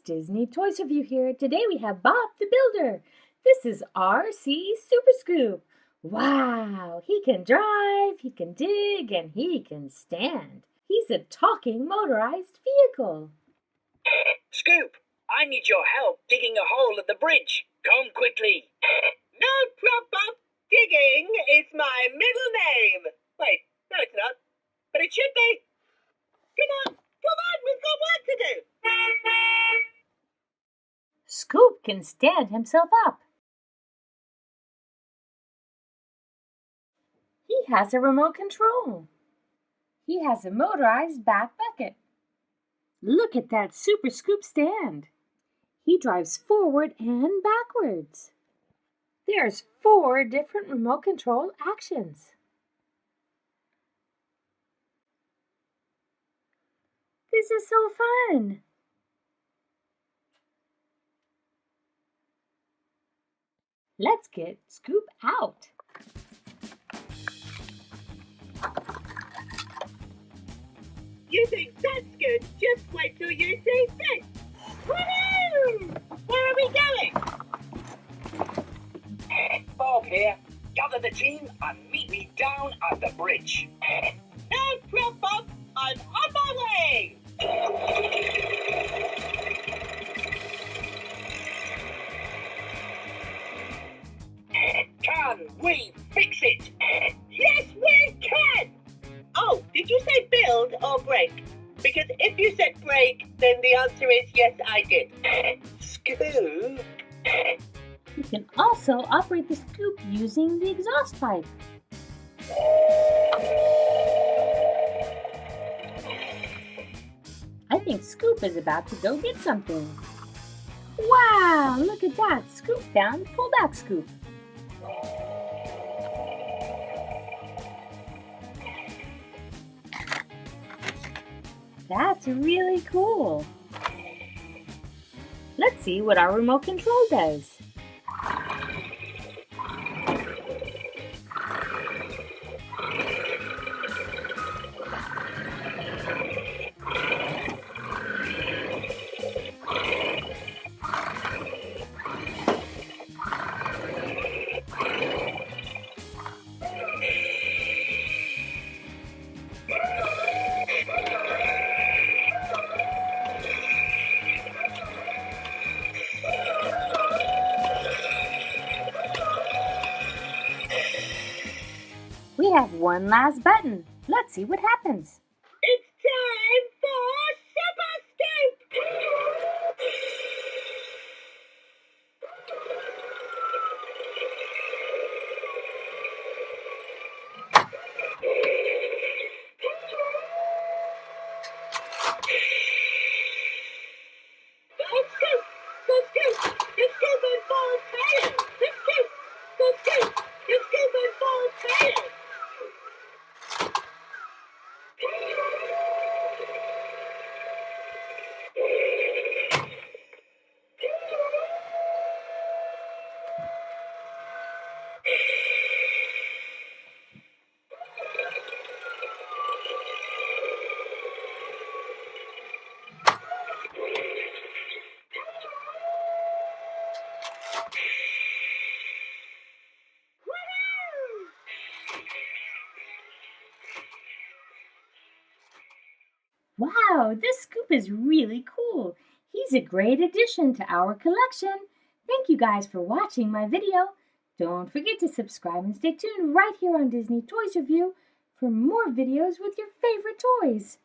Disney Toys Review here. Today we have Bob the Builder. This is RC Super Scoop. Wow, he can drive, he can dig, and he can stand. He's a talking motorized vehicle. Scoop, I need your help digging a hole at the bridge. Come quickly. No problem. Digging is my middle name. Wait, no it's not. But it should be. Come on, we've got work to do. Scoop can stand himself up. He has a remote control. He has a motorized back bucket. Look at that Super Scoop stand. He drives forward and backwards. There's 4 different remote control actions. This is so fun. Let's get Scoop out. You think that's good? Just wait till you see this. Woohoo! Where are we going? Bob here. Gather the team and meet me down at the bridge. No problem. I'm on my way. Can we fix it? Yes, we can. Oh, did you say build or break? Because if you said break, then the answer is yes, I did. Scoop. You can also operate the scoop using the exhaust pipe. I think Scoop is about to go get something. Wow, look at that. Scoop found pullback scoop. That's really cool. Let's see what our remote control does. We have one last button. Let's see what happens. It's time for Super Scoop. Go Scoop! Go Scoop! The Scoop and Ball fail! The Scoop! Go Scoop! The Scoop and Ball fail! Wow, this scoop is really cool. He's a great addition to our collection. Thank you guys for watching my video. Don't forget to subscribe and stay tuned right here on Disney Toys Review for more videos with your favorite toys.